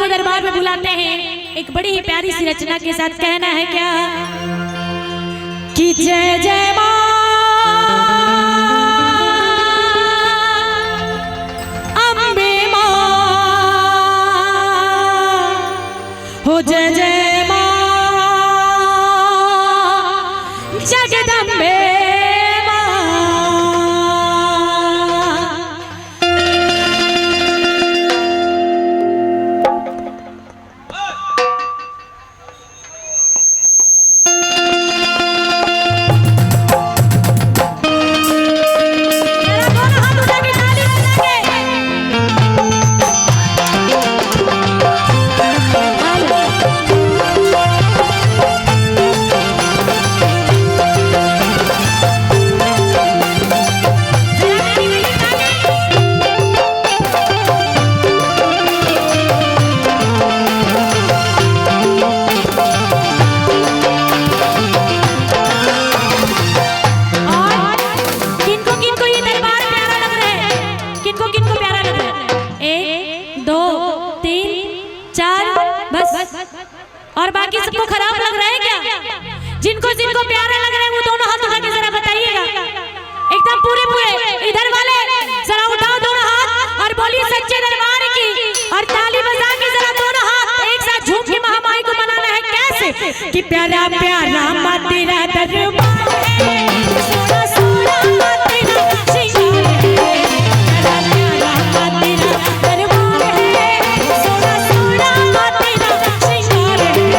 को दरबार में बुलाते हैं एक बड़ी ही प्यारी सी रचना के साथ। कहना है क्या कि जय जय मां अम्बे मां हो, जय जय मां जगदम्बे और बाकी सबको खराब लग रहा है क्या? जिनको जिनको प्यारा लग रहा है वो दोनों हाथ उठा के जरा बताइएगा। एकदम पूरे पूरे इधर वाले जरा उठाओ दोनों हाथ और बोलिए सच्चे दरबार की, और ताली बजा के जरा दोनों हाथ एक साथ झूम के महामाई को मनाना है। कैसे कि प्यारा प्यारा मां तेरा दरबार है, सोना सोना मां तेरा श्रृंगार है, प्यारा प्यारा मां तेरा दरबार है, सोना सोना मां तेरा श्रृंगार है।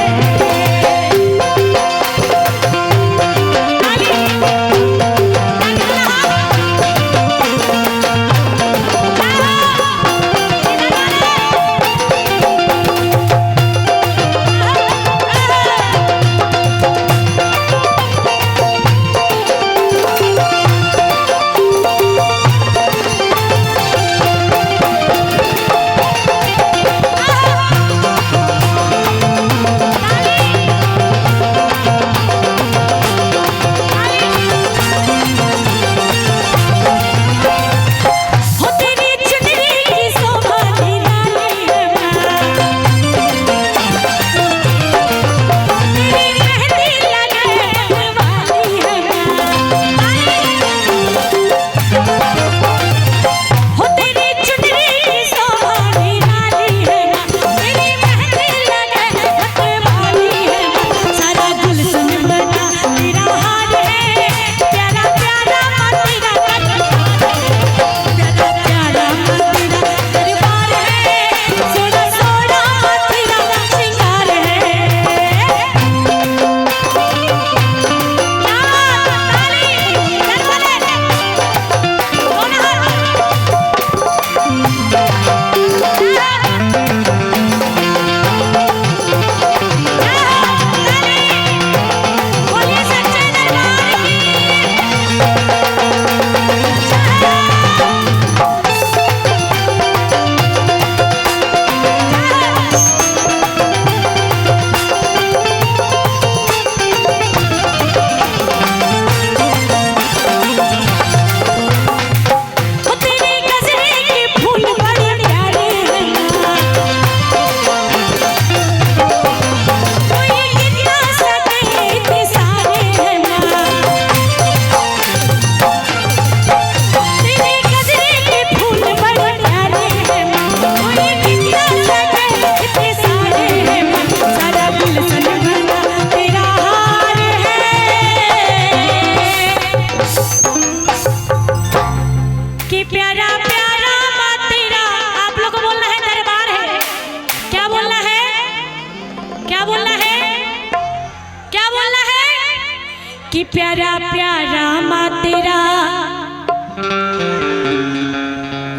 कि प्यारा प्यारा मां तेरा,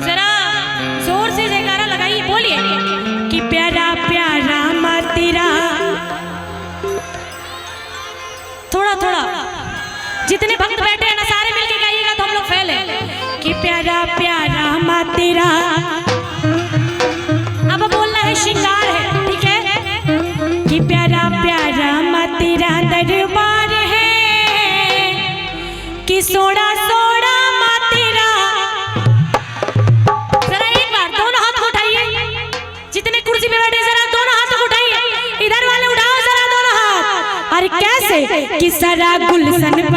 जरा जोर से जयकारा लगाइए, बोलिए कि प्यारा प्यारा मां तेरा। थोड़ा थोड़ा जितने भक्त बैठे हैं ना सारे मिलके गाइएगा तो हम लोग फैले कि प्यारा प्यारा मां तेरा। अब बोलना है श्रृंगार है, ठीक है कि प्यारा प्यारा मां तेरा दरबार है, कि सोड़ा सोड़ा मां तेरा। जरा एक बार दोनों हाथ उठाइए, जितने कुर्सी पे बैठे जरा जरा गुलशन